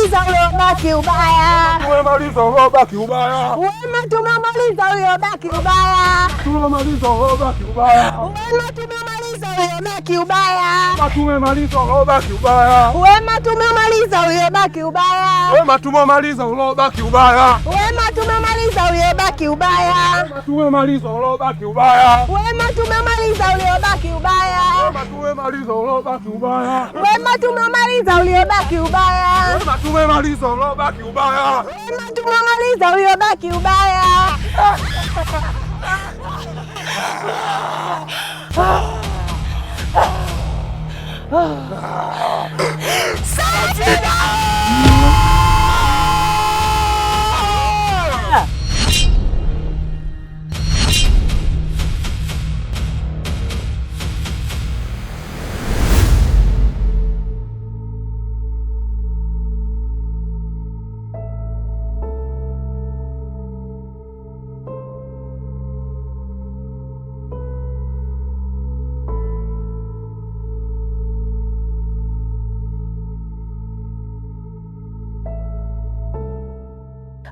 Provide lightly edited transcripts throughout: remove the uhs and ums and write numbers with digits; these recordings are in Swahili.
tumemaliza uliobaki ubaya. Tumemaliza uliobaki ubaya. Wema tumemaliza uliobaki ubaya. Tumemaliza uliobaki ubaya. Wema tumemaliza uliobaki ubaya. Tumemaliza uliobaki ubaya. Wema tumemaliza uliobaki ubaya. Wema tumemaliza uliobaki ubaya. Wema tumemaliza uliobaki ubaya. Tumemaliza uliobaki ubaya. Wema tumemaliza uliobaki ubaya. Tumemaliza uliobaki ubaya. Wema tumemaliza uliobaki ubaya. Tumemaliza uliobaki ubaya. Wema tumemaliza uliobaki ubaya. Safina!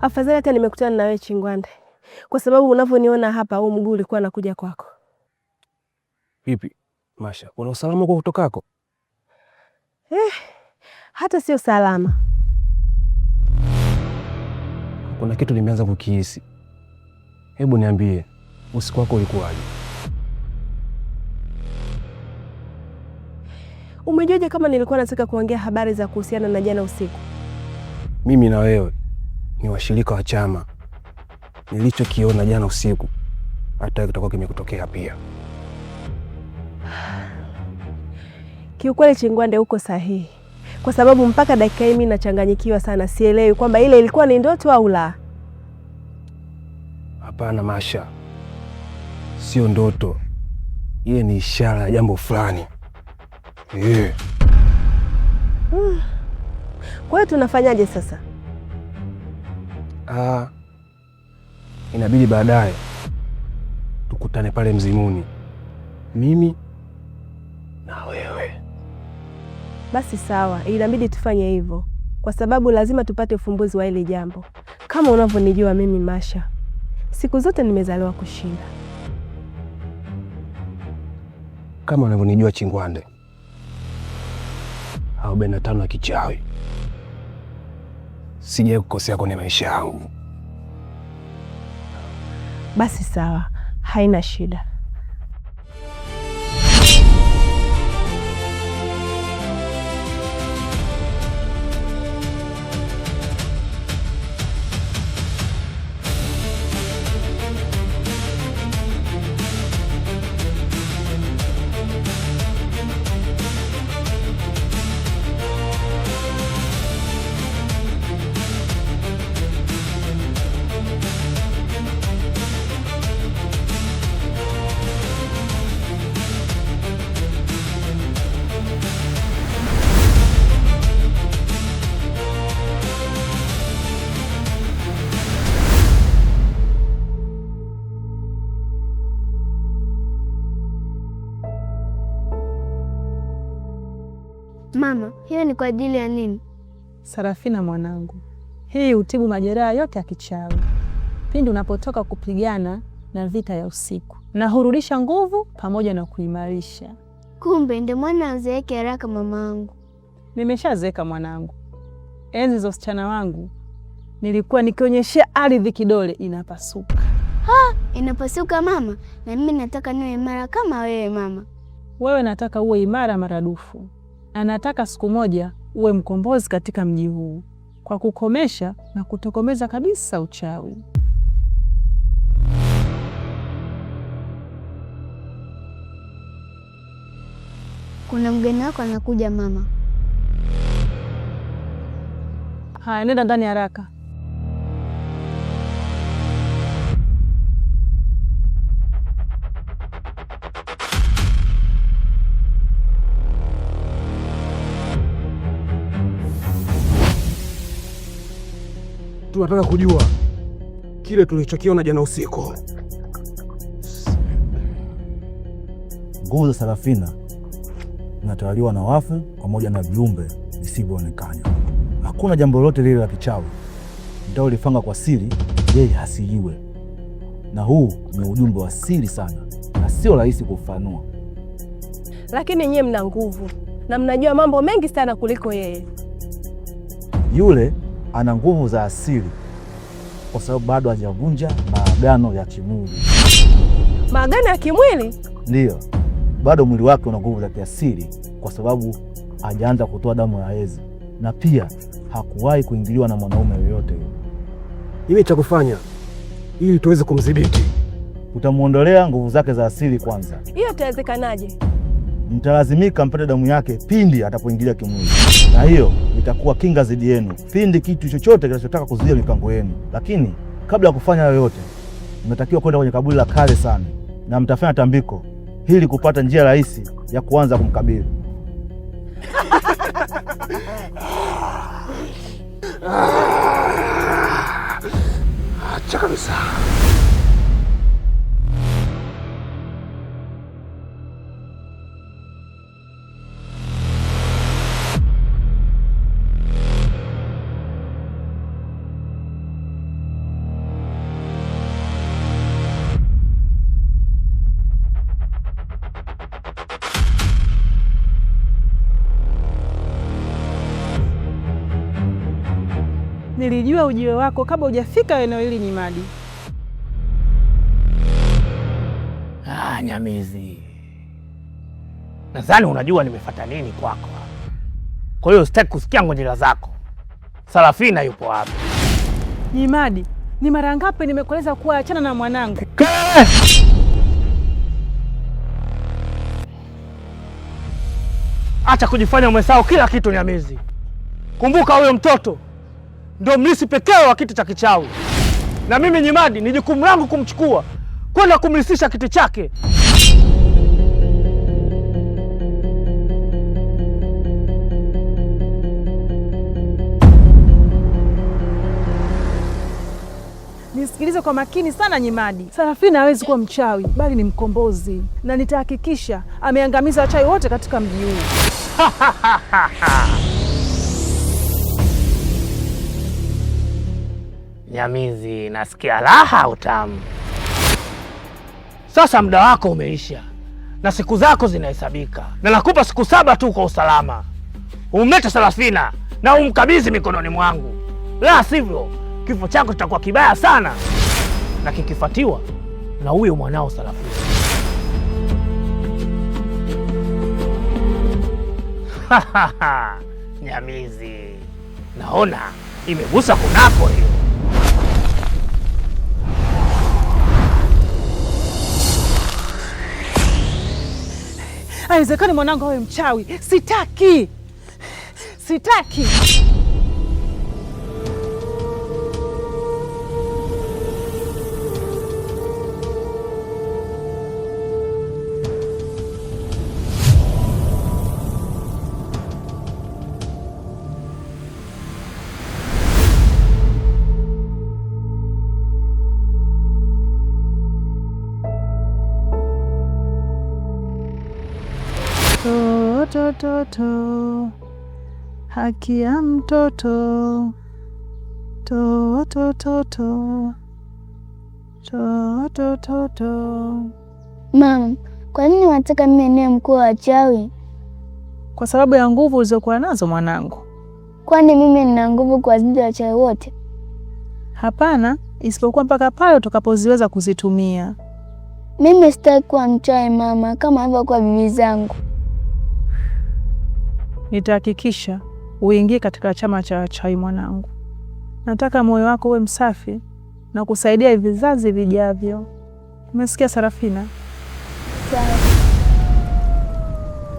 Afadhali hata nimekutana na wewe Chingwande, kwa sababu unavyoniona hapa, huu mguu ulikuwa nakuja kwako. Vipi Masha, kuna usalama kwa kutokako? Hata sio salama. Kuna kitu nimeanza kukihisi. Hebu niambie, usiku wako ulikuwaje? Umejuaje kama nilikuwa nataka kuongea habari za kuhusiana na jana usiku? Mimi na wewe ni washirika wa chama. Nilichokiona jana usiku hata kitakuwa kimekutokea pia. Kiukweli Chingwande, uko sahihi, kwa sababu mpaka dakika hii mimi nachanganyikiwa sana, sielewi kwamba ile ilikuwa ni ndoto au la. Hapana Masha, sio ndoto. Ile ni ishara ya jambo fulani. Kwa hiyo tunafanyaje sasa? Inabidi baadaye tukutane pale Mzimuni, mimi na wewe. Basi sawa, inabidi tufanye hivyo, kwa sababu lazima tupate ufumbuzi wa hili jambo. Kama unavyonijua mimi Masha, siku zote nimezaliwa kushinda. Kama unavyonijua Chingwande, 45 ya kichawi sijawahi kukosea kwenye maisha yangu. Basi sawa, haina shida. Mama, hiyo ni kwa ajili ya nini? Sarafina mwanangu, hii hutibu majeraha yote ya kichawi pindi unapotoka kupigana na vita ya usiku, na hurudisha nguvu pamoja na kuimarisha. Kumbe ndio mwana uzeeke haraka mamangu. Nimeshazeeka mwanangu. Enzi za usichana wangu nilikuwa nikionyeshea ardhi kidole inapasuka. Inapasuka mama? Na mimi nataka niwe imara kama wewe mama. Wewe nataka uwe imara maradufu, na nataka siku moja uwe mkombozi katika mji huu kwa kukomesha na kutokomeza kabisa uchawi. Kuna mgeni wako anakuja mama. Haya, nenda ndani haraka. Tunataka kujua kile tulichokiona jana usiku. Nguvu za Sarafina zinatawaliwa na wafu pamoja na viumbe visivyoonekana. hakuna jambo lolote lile la kichawi nitakalolifanya kwa siri yeye hasijue, na huu ni ujumbe wa siri sana na sio rahisi kufanua. Lakini nyie mna nguvu na mnajua mambo mengi sana kuliko yeye. Yule ana nguvu za asili kwa sababu bado hajavunja maagano ya kimwili. Maagano ya kimwili? Ndiyo, bado mwili wake una nguvu za kiasili kwa sababu hajaanza kutoa damu ya hedhi, na pia hakuwahi kuingiliwa na mwanaume yoyote. Iwe cha kufanya ili tuweze kumdhibiti, utamuondolea nguvu zake za asili kwanza. Hiyo itawezekanaje? Mtalazimika mpate damu yake pindi atapoingilia kimwili, na hiyo itakuwa kinga dhidi yenu pindi kitu chochote kinachotaka kuzuia mipango yenu. Lakini kabla ya kufanya hayo yote, mnatakiwa kwenda kwenye kaburi la kale sana, na mtafanya tambiko ili kupata njia rahisi ya kuanza kumkabili. Acha kabisa. Nilijua ujio wako kabla hujafika eneo hili Nyimadi. Nyamizi, nadhani unajua nimefuata nini kwako. Kwa hiyo sitaki kusikia ngonjera zako. Sarafina yupo wapi? Nyimadi, ni mara ngapi nimekueleza kuwa achana na mwanangu? Acha kujifanya umesahau kila kitu Nyamizi. Kumbuka huyo mtoto ndio mlisi pekee wa kiti cha kichawi, na mimi Nyimadi ni jukumu langu kumchukua kwenda kumlisisha kiti chake. Nisikilize kwa makini sana Nyimadi. Sarafina hawezi kuwa mchawi, bali ni mkombozi, na nitahakikisha ameangamiza wachawi wote katika mji huu. Nyamizi, nasikia raha utamu. Sasa muda wako umeisha na siku zako zinahesabika, na nakupa siku 7 tu kwa usalama. Umlete Sarafina na umkabidhi mikononi mwangu, la sivyo kifo chako kitakuwa kibaya sana, na kikifuatiwa na huyo mwanao Sarafina. Nyamizi, naona imegusa kunako hiyo. Haiwezekani mwanangu awe mchawi. Sitaki. Sitaki. Toto, haki ya mtoto. Toto. Mama, kwa nini unataka mimi niwe mkuu wa wachawi? Kwa sababu ya nguvu ulizokuwa nazo mwanangu. Kwani mimi nina nguvu kuwazidi wachawi wote? Hapana, isipokuwa mpaka pale utakapoziweza kuzitumia. Mimi sitaki kuwa mchawi mama, kama hivyo kwa bibi zangu. Nitahakikisha uingie katika chama cha wachawi mwanangu. Nataka moyo wako uwe msafi na kusaidia vizazi vijavyo. Umesikia Sarafina?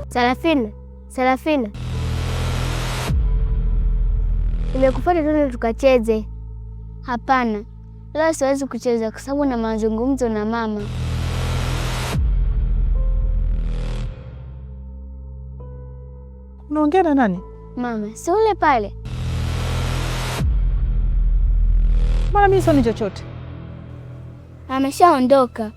Sawa. Sarafina. Nimekufuata twende tukacheze. Hapana, leo siwezi kucheza kwa sababu na mazungumzo na mama. Unaongea na nani? Mama, si ule pale. Mama, mimi sioni chochote. Ameshaondoka.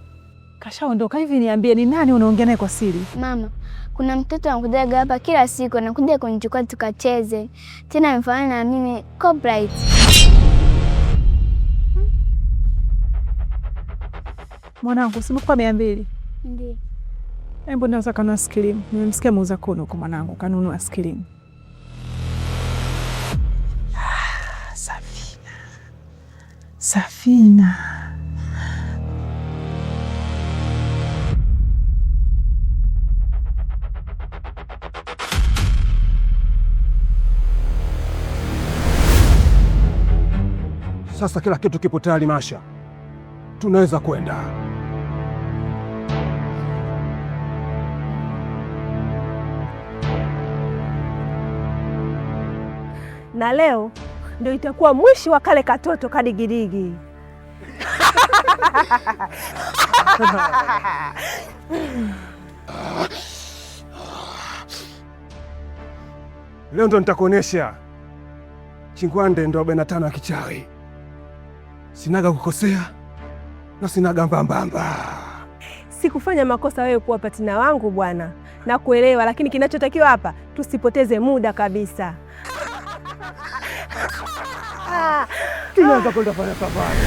Kashaondoka? Hivi niambie, ni nani unaongea naye kwa siri? Mama, Kuna mtoto anakujaga hapa kila siku, anakuja kunichukua tukacheze. Tena amefanana na mimi Copyright. Mwanangu, simekuwa 200. Ndiyo. Hebu naweza kanunua skilimu. Nimemsikia muuza kono kwa mwanangu kanunua skilimu. Safina. Sasa kila kitu kipo tayari Masha, tunaweza kwenda. Na leo ndio itakuwa mwisho wa kale katoto kadigidigi. Leo ndo nitakuonesha Chingwande ndo 45 ya kichawi. Sinaga kukosea na sinaga mbambamba. Sikufanya makosa wewe kuwa patina wangu bwana, na kuelewa, lakini kinachotakiwa hapa tusipoteze muda kabisa. Tunaanza kwenda fanya safari.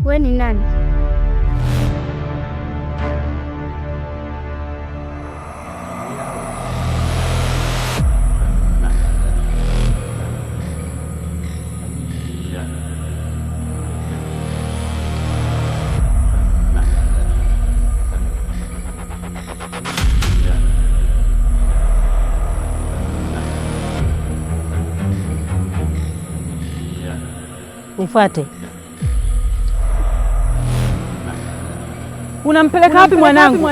Wewe ni nani? Nifuate. Unampeleka wapi mwanangu?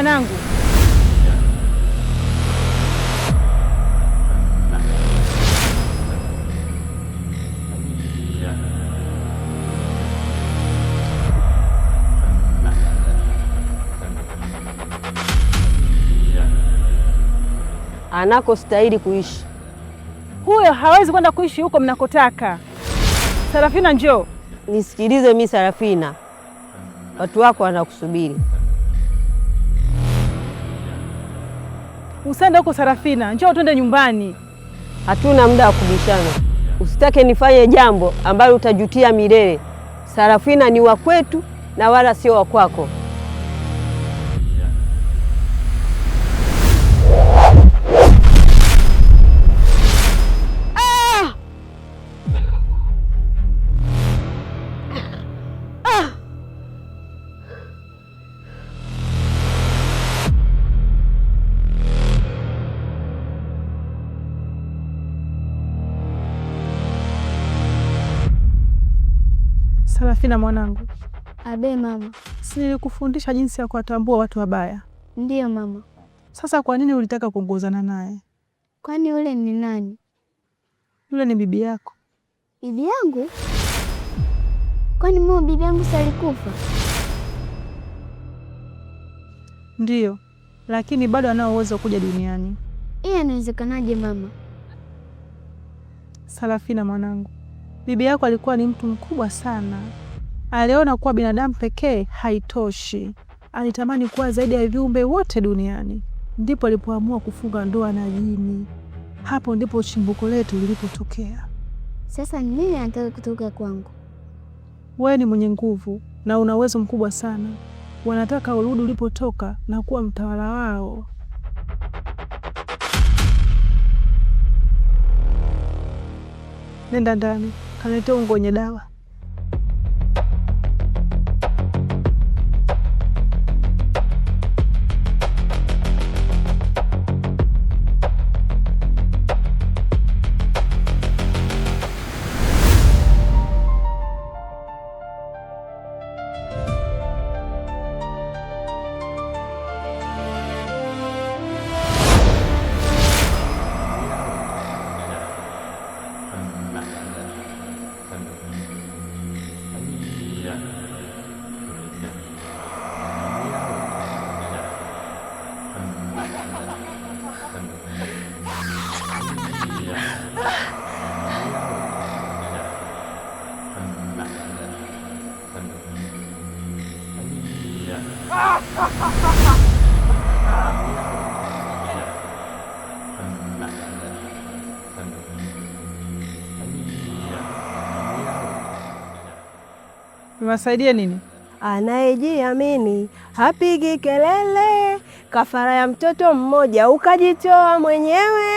Anakostahili kuishi. Huyo hawezi kwenda kuishi huko mnakotaka. Sarafina, njoo. Nisikilize mimi Sarafina. Watu wako wanakusubiri. Usende huko Sarafina, njoo twende nyumbani. Hatuna muda wa kubishana. Usitake nifanye jambo ambalo utajutia milele. Sarafina ni wa kwetu na wala sio wa kwako. Sarafina mwanangu. Abe mama. Si nilikufundisha jinsi ya kuwatambua watu wabaya? Ndiyo mama. Sasa kwa nini ulitaka kuongozana naye? Kwani yule ni nani? Yule ni bibi yako. Bibi yangu? Kwani mimi bibi yangu salikufa? Ndiyo, lakini bado anao uwezo kuja duniani. Hii inawezekanaje mama? Sarafina mwanangu, bibi yako alikuwa ni mtu mkubwa sana. Aliona kuwa binadamu pekee haitoshi. Alitamani kuwa zaidi ya viumbe wote duniani. Ndipo alipoamua kufunga ndoa na jini. Hapo ndipo chimbuko letu lilipotokea. Sasa nini anataka kutoka kwangu? Wewe ni mwenye nguvu na una uwezo mkubwa sana. Wanataka urudi ulipotoka na kuwa mtawala wao. Nenda ndani, kanitoa ungo wenye dawa. Niwasaidie nini? Anayejiamini hapigi kelele, kafara ya mtoto mmoja ukajitoa mwenyewe.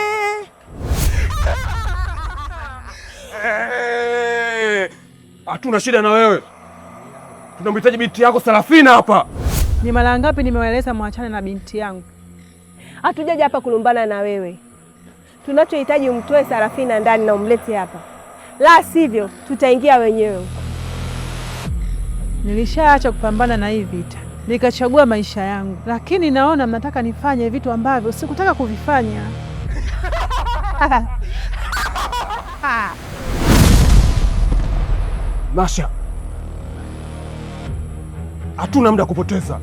Hatuna shida na wewe, tunamhitaji binti yako Sarafina hapa. Ni mara ngapi nimewaeleza mwachane na binti yangu? Hatujaja hapa kulumbana na wewe. Tunachohitaji umtoe Sarafina ndani na umlete hapa, la sivyo tutaingia wenyewe. Nilishaacha kupambana na hii vita, nikachagua maisha yangu, lakini naona mnataka nifanye vitu ambavyo sikutaka kuvifanya. Masha, hatuna muda kupoteza.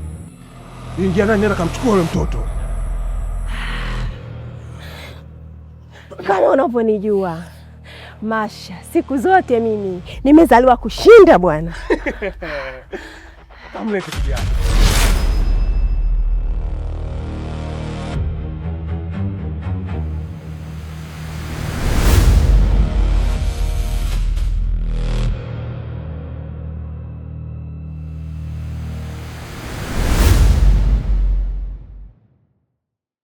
Ingia ndani, nenda kamchukua yule mtoto. Kama unavyonijua Masha, siku zote mimi nimezaliwa kushinda bwana. Kamlete kijana.